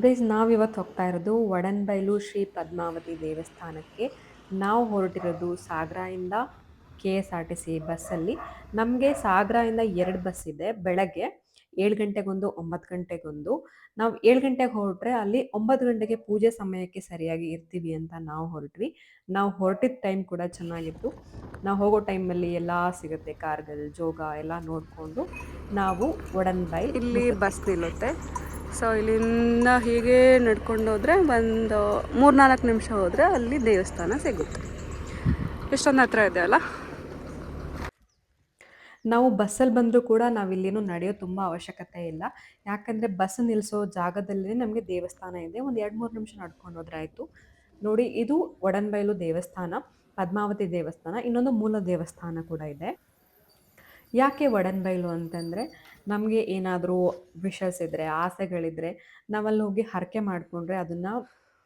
Guys ನಾವಿವತ್ತು ಹೋಗ್ತಾ ಇರೋದು ವಡನ್ಬೈಲು ಶ್ರೀ ಪದ್ಮಾವತಿ ದೇವಸ್ಥಾನಕ್ಕೆ. ನಾವು ಹೊರಟಿರೋದು ಸಾಗರದಿಂದ KSRTC ಬಸ್ಸಲ್ಲಿ. ನಮಗೆ ಸಾಗರದಿಂದ 2 ಬಸ್ ಇದೆ. ಬೆಳಗ್ಗೆ 7 ಗಂಟೆಗೊಂದು, 9 ಗಂಟೆಗೊಂದು. ನಾವು 7 ಗಂಟೆಗೆ ಹೊರಟ್ರೆ ಅಲ್ಲಿ 9 ಗಂಟೆಗೆ ಪೂಜೆ ಸಮಯಕ್ಕೆ ಸರಿಯಾಗಿ ಇರ್ತೀವಿ ಅಂತ ನಾವು ಹೊರಟ್ವಿ. ನಾವು ಹೊರಟಿದ್ದ ಟೈಮ್ ಕೂಡ ಚೆನ್ನಾಗಿತ್ತು. ನಾವು ಹೋಗೋ ಟೈಮಲ್ಲಿ ಎಲ್ಲ ಸಿಗುತ್ತೆ, ಕಾರ್ಗಲ್, ಜೋಗ ಎಲ್ಲ ನೋಡಿಕೊಂಡು ನಾವು ವಡನ್ಬೈಲ್ ಇಲ್ಲಿ ಮುಟ್ಟುತ್ವಿ. ಬಸ್ ನಿಲ್ಲುತ್ತೆ. ಸೊ ಇಲ್ಲಿಂದ ಹೀಗೆ ನಡ್ಕೊಂಡು ಹೋದರೆ ಒಂದು 3-4 ನಿಮಿಷ ಹೋದರೆ ಅಲ್ಲಿ ದೇವಸ್ಥಾನ ಸಿಗುತ್ತೆ. ಎಷ್ಟೊಂದು ಹತ್ರ ಇದೆ ಅಲ್ಲ. ನಾವು ಬಸ್ಸಲ್ಲಿ ಬಂದರೂ ಕೂಡ ನಾವಿಲ್ಲೇನು ನಡೆಯೋದು ತುಂಬ ಅವಶ್ಯಕತೆ ಇಲ್ಲ. ಯಾಕಂದರೆ ಬಸ್ ನಿಲ್ಲಿಸೋ ಜಾಗದಲ್ಲೇ ನಮಗೆ ದೇವಸ್ಥಾನ ಇದೆ. ಒಂದು 2-3 ನಿಮಿಷ ನಡ್ಕೊಂಡು ಹೋದ್ರೆ ಆಯಿತು. ನೋಡಿ, ಇದು ವಡನ್ಬೈಲು ದೇವಸ್ಥಾನ, ಪದ್ಮಾವತಿ ದೇವಸ್ಥಾನ. ಇನ್ನೊಂದು ಮೂಲ ದೇವಸ್ಥಾನ ಕೂಡ ಇದೆ. ಯಾಕೆ ವಡನ್ಬೈಲು ಅಂತಂದರೆ, ನಮಗೆ ಏನಾದರೂ ವಿಶಸ್ ಇದ್ದರೆ, ಆಸೆಗಳಿದ್ದರೆ ನಾವಲ್ಲಿ ಹೋಗಿ ಹರಕೆ ಮಾಡಿಕೊಂಡ್ರೆ ಅದನ್ನು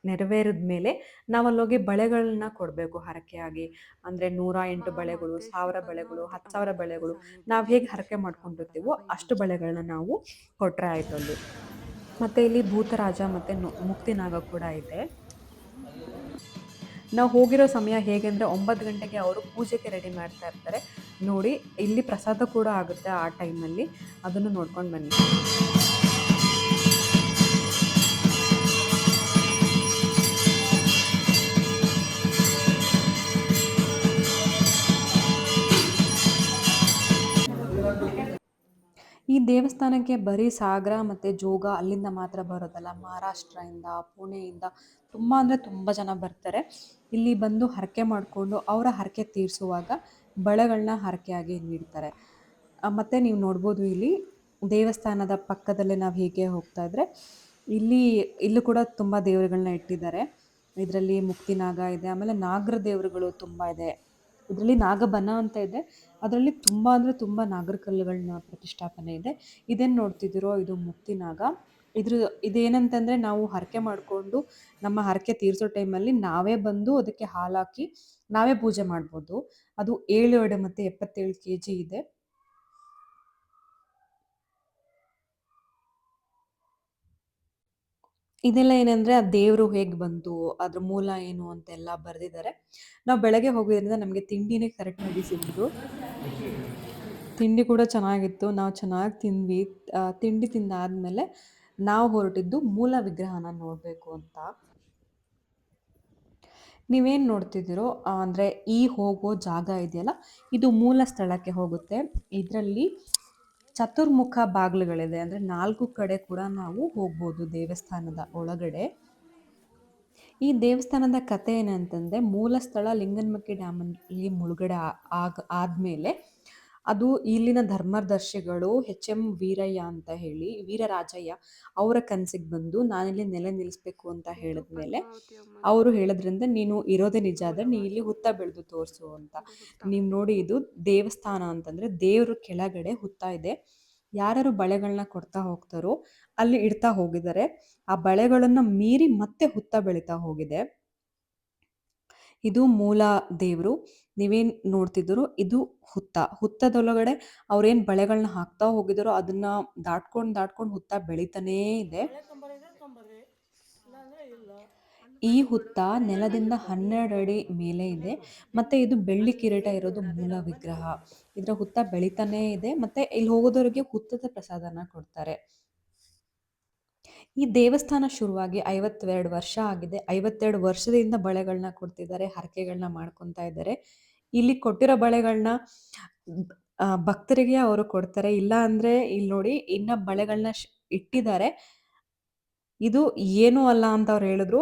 ನೆರವೇರಿದ ಮೇಲೆ ನಾವಲ್ಲೋಗಿ ಬಳೆಗಳನ್ನ ಕೊಡಬೇಕು ಹರಕೆಯಾಗಿ. ಅಂದರೆ 108 ಬಳೆಗಳು, 1000 ಬಳೆಗಳು, 10,000 ಬಳೆಗಳು, ನಾವು ಹೇಗೆ ಹರಕೆ ಮಾಡ್ಕೊಂಡಿರ್ತೀವೋ ಅಷ್ಟು ಬಳೆಗಳನ್ನ ನಾವು ಕೊಟ್ಟರೆ ಆಯಿತು ಅಲ್ಲಿ. ಮತ್ತು ಇಲ್ಲಿ ಭೂತರಾಜ ಮತ್ತು ಮುಕ್ತಿನಾಗ ಕೂಡ ಇದೆ. ನಾವು ಹೋಗಿರೋ ಸಮಯ ಹೇಗೆ ಅಂದರೆ 9 ಗಂಟೆಗೆ ಅವರು ಪೂಜೆಗೆ ರೆಡಿ ಮಾಡ್ತಾ ಇರ್ತಾರೆ. ನೋಡಿ, ಇಲ್ಲಿ ಪ್ರಸಾದ ಕೂಡ ಆಗುತ್ತೆ ಆ ಟೈಮಲ್ಲಿ. ಅದನ್ನು ನೋಡ್ಕೊಂಡು ಬನ್ನಿ. ಈ ದೇವಸ್ಥಾನಕ್ಕೆ ಬರೀ ಸಾಗರ ಮತ್ತು ಜೋಗ ಅಲ್ಲಿಂದ ಮಾತ್ರ ಬರೋದಲ್ಲ, ಮಹಾರಾಷ್ಟ್ರದಿಂದ, ಪುಣೆಯಿಂದ ತುಂಬ ಅಂದರೆ ತುಂಬ ಜನ ಬರ್ತಾರೆ. ಇಲ್ಲಿ ಬಂದು ಹರಕೆ ಮಾಡಿಕೊಂಡು ಅವರ ಹರಕೆ ತೀರಿಸುವಾಗ ಬಳೆಗಳನ್ನ ಹರಕೆಯಾಗಿ ನೀಡ್ತಾರೆ. ಮತ್ತು ನೀವು ನೋಡ್ಬೋದು ಇಲ್ಲಿ ದೇವಸ್ಥಾನದ ಪಕ್ಕದಲ್ಲೇ ನಾವು ಹೀಗೆ ಹೋಗ್ತಾ ಇದ್ರೆ ಇಲ್ಲೂ ಕೂಡ ತುಂಬ ದೇವರುಗಳನ್ನ ಇಟ್ಟಿದ್ದಾರೆ. ಇದರಲ್ಲಿ ಮುಕ್ತಿನಾಗ ಇದೆ, ಆಮೇಲೆ ನಾಗರ ದೇವರುಗಳು ತುಂಬ ಇದೆ. ಇದರಲ್ಲಿ ನಾಗಬನ ಅಂತ ಇದೆ. ಅದರಲ್ಲಿ ತುಂಬ ಅಂದರೆ ತುಂಬ ನಾಗರ ಕಲ್ಲುಗಳನ್ನ ಪ್ರತಿಷ್ಠಾಪನೆ ಇದೆ. ಇದೇನು ನೋಡ್ತಿದ್ದೀರೋ ಇದು ಮುಕ್ತಿನಾಗ. ಇದೇನಂತಂದರೆ ನಾವು ಹರಕೆ ಮಾಡಿಕೊಂಡು ನಮ್ಮ ಹರಕೆ ತೀರಿಸೋ ಟೈಮಲ್ಲಿ ನಾವೇ ಬಂದು ಅದಕ್ಕೆ ಹಾಲಾಕಿ ನಾವೇ ಪೂಜೆ ಮಾಡ್ಬೋದು. ಅದು 7 ಎಡೆ ಮತ್ತು 77 kg ಇದೆ. ಇದೆಲ್ಲ ಏನಂದರೆ ಆ ದೇವರು ಹೇಗೆ ಬಂತು, ಅದ್ರ ಮೂಲ ಏನು ಅಂತೆಲ್ಲ ಬರೆದಿದ್ದಾರೆ. ನಾವು ಬೆಳಗ್ಗೆ ಹೋಗೋದ್ರಿಂದ ನಮಗೆ ತಿಂಡಿನೇ ಕರೆಕ್ಟಾಗಿ ಸಿಕ್ತು. ತಿಂಡಿ ಕೂಡ ಚೆನ್ನಾಗಿತ್ತು. ನಾವು ಚೆನ್ನಾಗಿ ತಿಂದ್ವಿ. ತಿಂಡಿ ತಿಂದಾದ್ಮೇಲೆ ನಾವು ಹೊರಟಿದ್ದು ಮೂಲ ವಿಗ್ರಹನ ನೋಡಬೇಕು ಅಂತ. ನೀವೇನು ನೋಡ್ತಿದ್ದೀರೋ ಅಂದರೆ ಈ ಹೋಗೋ ಜಾಗ ಇದೆಯಲ್ಲ, ಇದು ಮೂಲ ಸ್ಥಳಕ್ಕೆ ಹೋಗುತ್ತೆ. ಇದರಲ್ಲಿ ಚತುರ್ಮುಖ ಬಾಗಿಲುಗಳಿದೆ. ಅಂದರೆ 4 ಕಡೆ ಕೂಡ ನಾವು ಹೋಗ್ಬೋದು ದೇವಸ್ಥಾನದ ಒಳಗಡೆ. ಈ ದೇವಸ್ಥಾನದ ಕತೆ ಏನಂತಂದರೆ, ಮೂಲ ಸ್ಥಳ ಲಿಂಗನಮಕ್ಕಿ ಡ್ಯಾಮಲ್ಲಿ ಮುಳುಗಡೆ ಆದಮೇಲೆ ಅದು ಇಲ್ಲಿನ ಧರ್ಮದರ್ಶಿಗಳು HM ವೀರಯ್ಯ ಅಂತ ಹೇಳಿ, ವೀರರಾಜಯ್ಯ ಅವರ ಕನಸಿಗೆ ಬಂದು ನಾನಿಲ್ಲಿ ನೆಲೆ ನಿಲ್ಲಿಸ್ಬೇಕು ಅಂತ ಹೇಳಿದ್ಮೇಲೆ ಅವರು ಹೇಳೋದ್ರಿಂದ, ನೀನು ಇರೋದೇ ನಿಜ ಆದರೆ ನೀ ಇಲ್ಲಿ ಹುತ್ತ ಬೆಳೆದು ತೋರಿಸು ಅಂತ. ನೀವು ನೋಡಿ, ಇದು ದೇವಸ್ಥಾನ ಅಂತಂದರೆ ದೇವ್ರ ಕೆಳಗಡೆ ಹುತ್ತ ಇದೆ. ಯಾರ್ಯಾರು ಬಳೆಗಳನ್ನ ಕೊಡ್ತಾ ಹೋಗ್ತಾರೋ ಅಲ್ಲಿ ಇಡ್ತಾ ಹೋಗಿದ್ದಾರೆ. ಆ ಬಳೆಗಳನ್ನು ಮೀರಿ ಮತ್ತೆ ಹುತ್ತ ಬೆಳೀತಾ ಹೋಗಿದೆ. ಇದು ಮೂಲ ದೇವರು. ನೀವೇನು ನೋಡ್ತಿದ್ದೀರೋ ಇದು ಹುತ್ತ. ಹುತ್ತದೊಳಗಡೆ ಅವ್ರೇನು ಬಳೆಗಳನ್ನ ಹಾಕ್ತಾ ಹೋಗಿದ್ದಾರೋ ಅದನ್ನ ದಾಟ್ಕೊಂಡು ಹುತ್ತ ಬೆಳೀತಾನೇ ಇದೆ. ಈ ಹುತ್ತ ನೆಲದಿಂದ 12 ಅಡಿ ಮೇಲೆ ಇದೆ. ಮತ್ತೆ ಇದು ಬೆಳ್ಳಿ ಕಿರೀಟ ಇರೋದು ಮೂಲ ವಿಗ್ರಹ. ಇದರ ಹುತ್ತ ಬೆಳೀತಾನೇ ಇದೆ. ಮತ್ತೆ ಇಲ್ಲಿ ಹೋಗೋದವರಿಗೆ ಹುತ್ತದ ಪ್ರಸಾದನ ಕೊಡ್ತಾರೆ. ಈ ದೇವಸ್ಥಾನ ಶುರುವಾಗಿ 52 ವರ್ಷ ಆಗಿದೆ. 52 ವರ್ಷದಿಂದ ಬಳೆಗಳನ್ನ ಕೊಡ್ತಿದ್ದಾರೆ, ಹರಕೆಗಳನ್ನ ಮಾಡ್ಕೊತಾ ಇದ್ದಾರೆ. ಇಲ್ಲಿ ಕೊಟ್ಟಿರೋ ಬಳೆಗಳನ್ನ ಭಕ್ತರಿಗೆ ಅವರು ಕೊಡ್ತಾರೆ. ಇಲ್ಲ ಅಂದರೆ ಇಲ್ಲಿ ನೋಡಿ, ಇನ್ನ ಬಳೆಗಳನ್ನ ಇಟ್ಟಿದ್ದಾರೆ. ಇದು ಏನೂ ಅಲ್ಲ ಅಂತ ಅವ್ರು ಹೇಳಿದ್ರು.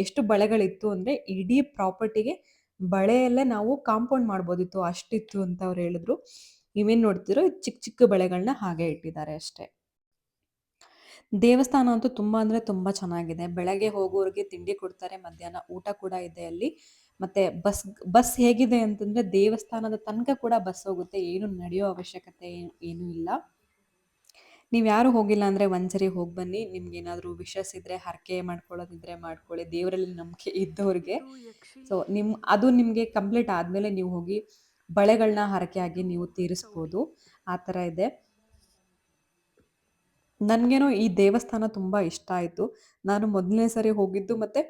ಎಷ್ಟು ಬಳೆಗಳಿತ್ತು ಅಂದರೆ ಇಡೀ ಪ್ರಾಪರ್ಟಿಗೆ ಬಳೆಯಲ್ಲೇ ನಾವು ಕಾಂಪೌಂಡ್ ಮಾಡ್ಬೋದಿತ್ತು, ಅಷ್ಟಿತ್ತು ಅಂತ ಅವ್ರು ಹೇಳಿದ್ರು. ನೀವೇನು ನೋಡ್ತಿರೋ ಚಿಕ್ಕ ಚಿಕ್ಕ ಬಳೆಗಳನ್ನ ಹಾಗೆ ಇಟ್ಟಿದ್ದಾರೆ ಅಷ್ಟೇ. ದೇವಸ್ಥಾನ ಅಂತೂ ತುಂಬ ಅಂದರೆ ತುಂಬ ಚೆನ್ನಾಗಿದೆ. ಬೆಳಗ್ಗೆ ಹೋಗೋರಿಗೆ ತಿಂಡಿ ಕೊಡ್ತಾರೆ, ಮಧ್ಯಾಹ್ನ ಊಟ ಕೂಡ ಇದೆ ಅಲ್ಲಿ. ಮತ್ತು ಬಸ್ ಹೇಗಿದೆ ಅಂತಂದರೆ ದೇವಸ್ಥಾನದ ತನಕ ಕೂಡ ಬಸ್ ಹೋಗುತ್ತೆ. ಏನು ನಡೆಯೋ ಅವಶ್ಯಕತೆ ಏನೂ ಇಲ್ಲ. ನೀವು ಯಾರು ಹೋಗಿಲ್ಲ ಅಂದರೆ ಒಂದ್ಸರಿ ಹೋಗಿ ಬನ್ನಿ. ನಿಮ್ಗೇನಾದರೂ ವಿಶಸ್ ಇದ್ದರೆ, ಹರಕೆ ಮಾಡ್ಕೊಳ್ಳೋದಿದ್ರೆ ಮಾಡ್ಕೊಳ್ಳಿ, ದೇವರಲ್ಲಿ ನಂಬಿಕೆ ಇದ್ದವ್ರಿಗೆ. ಸೊ ಅದು ನಿಮಗೆ ಕಂಪ್ಲೀಟ್ ಆದಮೇಲೆ ನೀವು ಹೋಗಿ ಬಳೆಗಳನ್ನ ಹರಕೆಯಾಗಿ ನೀವು ತೀರಿಸ್ಬೋದು. ಆ ಥರ ಇದೆ. ನನಗೇನೋ ಈ ದೇವಸ್ಥಾನ ತುಂಬ ಇಷ್ಟ ಆಯಿತು. ನಾನು ಮೊದಲನೇ ಸರಿ ಹೋಗಿದ್ದು ಮತ್ತು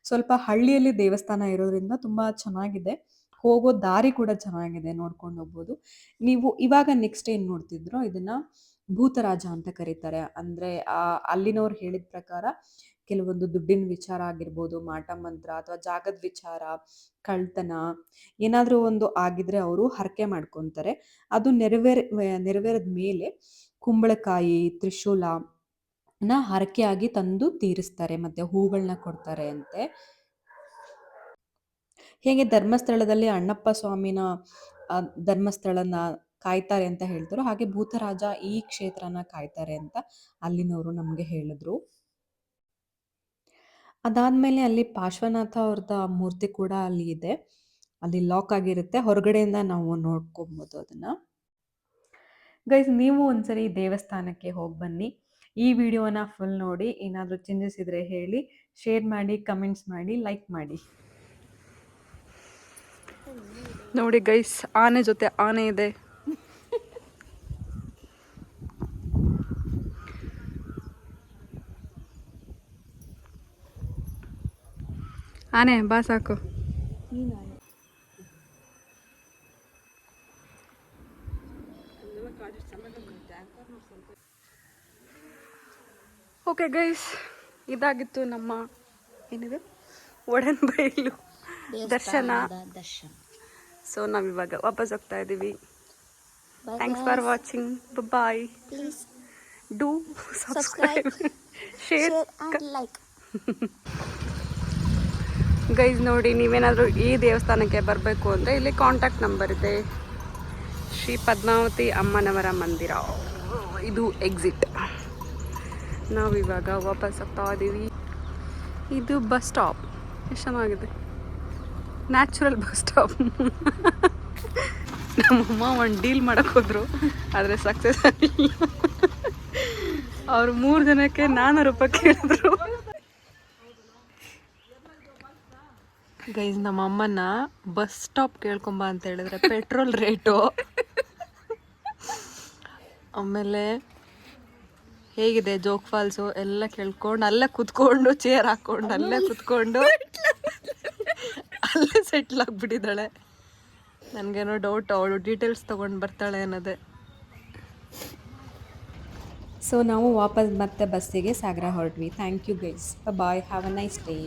ಸ್ವಲ್ಪ ಹಳ್ಳಿಯಲ್ಲಿ ದೇವಸ್ಥಾನ ಇರೋದ್ರಿಂದ ತುಂಬ ಚೆನ್ನಾಗಿದೆ. ಹೋಗೋ ದಾರಿ ಕೂಡ ಚೆನ್ನಾಗಿದೆ, ನೋಡ್ಕೊಂಡು ಹೋಗ್ಬೋದು. ನೀವು ಇವಾಗ ನೆಕ್ಸ್ಟ್ ಏನು ನೋಡ್ತಿದ್ರೋ ಇದನ್ನ ಭೂತರಾಜ ಅಂತ ಕರೀತಾರೆ. ಅಂದರೆ ಅಲ್ಲಿನವ್ರು ಹೇಳಿದ ಪ್ರಕಾರ ಕೆಲವೊಂದು ದುಡ್ಡಿನ ವಿಚಾರ ಆಗಿರ್ಬೋದು, ಮಾಟ ಮಂತ್ರ ಅಥವಾ ಜಾಗದ ವಿಚಾರ, ಕಳ್ತನ ಏನಾದರೂ ಒಂದು ಆಗಿದ್ರೆ ಅವರು ಹರಕೆ ಮಾಡ್ಕೊತಾರೆ. ಅದು ನೆರವೇರಿದ ಮೇಲೆ ಕುಂಬಳಕಾಯಿ, ತ್ರಿಶೂಲನ ಹರಕೆಯಾಗಿ ತಂದು ತೀರಿಸ್ತಾರೆ ಮತ್ತು ಹೂಗಳನ್ನ ಕೊಡ್ತಾರೆ ಅಂತೆ. ಹೇಗೆ ಧರ್ಮಸ್ಥಳದಲ್ಲಿ ಅಣ್ಣಪ್ಪ ಸ್ವಾಮಿನ ಧರ್ಮಸ್ಥಳನ ಕಾಯ್ತಾರೆ ಅಂತ ಹೇಳ್ತಾರೋ, ಹಾಗೆ ಭೂತರಾಜ ಈ ಕ್ಷೇತ್ರನ ಕಾಯ್ತಾರೆ ಅಂತ ಅಲ್ಲಿನವರು ನಮಗೆ ಹೇಳಿದ್ರು. ಅದಾದ್ಮೇಲೆ ಅಲ್ಲಿ ಪಾರ್ಶ್ವನಾಥ ಅವ್ರದ ಮೂರ್ತಿ ಕೂಡ ಅಲ್ಲಿ ಇದೆ. ಅಲ್ಲಿ ಲಾಕ್ ಆಗಿರುತ್ತೆ, ಹೊರಗಡೆಯಿಂದ ನಾವು ನೋಡ್ಕೊಬೋದು ಅದನ್ನ. ಗೈಸ್, ನೀವು ಒಂದ್ಸರಿ ದೇವಸ್ಥಾನಕ್ಕೆ ಹೋಗಿ ಬನ್ನಿ. ಈ ವಿಡಿಯೋನ ಫುಲ್ ನೋಡಿ. ಏನಾದರೂ ಚೇಂಜಸ್ ಇದ್ರೆ ಹೇಳಿ, ಶೇರ್ ಮಾಡಿ, ಕಮೆಂಟ್ಸ್ ಮಾಡಿ, ಲೈಕ್ ಮಾಡಿ. ನೋಡಿ ಗೈಸ್, ಆನೆ ಜೊತೆ ಆನೆ ಇದೆ. ಆನೆ ಬಾ ಸಾಕು. ಓಕೆ ಗೈಸ್, ಇದಾಗಿತ್ತು ನಮ್ಮ ಏನಿದೆ ಒಡನ್ಬೈಲು ದರ್ಶನ. ಸೊ ನಾವಿವಾಗ ವಾಪಸ್ ಹೋಗ್ತಾ ಇದ್ದೀವಿ. Thanks for watching. Bye. Please do subscribe, share and like. Guys ನೋಡಿ, ನೀವೇನಾದರೂ ಈ ದೇವಸ್ಥಾನಕ್ಕೆ ಬರಬೇಕು ಅಂದರೆ ಇಲ್ಲಿ ಕಾಂಟ್ಯಾಕ್ಟ್ ನಂಬರ್ ಇದೆ. ಶ್ರೀ ಪದ್ಮಾವತಿ ಅಮ್ಮನವರ ಮಂದಿರ, ಇದು ಎಕ್ಸಿಟ್. ನಾವಿವಾಗ ವಾಪಸ್ ಹೋಗ್ತಾ ಇದ್ದೀವಿ. ಇದು ಬಸ್ ಸ್ಟಾಪ್. ಎಷ್ಟು ಚೆನ್ನಾಗಿದೆ, ನ್ಯಾಚುರಲ್ ಬಸ್ ಸ್ಟಾಪ್. ನಮ್ಮಮ್ಮ ಒಂದು ಡೀಲ್ ಮಾಡೋಕ್ಕೆ ಹೋದ್ರು, ಆದರೆ ಸಕ್ಸಸ್ ಆಗಿಲ್ಲ. ಅವರು 3 ಜನಕ್ಕೆ 400 ರೂಪಾಯಿ ಕೇಳಿದ್ರು. ಗೈಸ್, ನಮ್ಮ ಅಮ್ಮನ ಬಸ್ ಸ್ಟಾಪ್ ಕೇಳ್ಕೊಂಬ ಅಂತ ಹೇಳಿದ್ರೆ ಪೆಟ್ರೋಲ್ ರೇಟು, ಆಮೇಲೆ ಹೇಗಿದೆ ಜೋಗ್ ಫಾಲ್ಸು ಎಲ್ಲ ಕೇಳ್ಕೊಂಡು ಅಲ್ಲೇ ಕುತ್ಕೊಂಡು ಚೇರ್ ಹಾಕ್ಕೊಂಡು ಅಲ್ಲೇ ಕುತ್ಕೊಂಡು ಅಲ್ಲೇ ಸೆಟ್ಲ್ ಆಗಿಬಿಟ್ಟಿದ್ದಾಳೆ. ನನಗೇನೋ ಡೌಟ್, ಅವಳು ಡೀಟೇಲ್ಸ್ ತೊಗೊಂಡು ಬರ್ತಾಳೆ ಅನ್ನೋದೇ. ಸೊ ನಾವು ವಾಪಸ್ ಮತ್ತೆ ಬಸ್ಸಿಗೆ ಸಾಗರ ಹೊರಟ್ವಿ. Thank you guys, bye, have a nice day.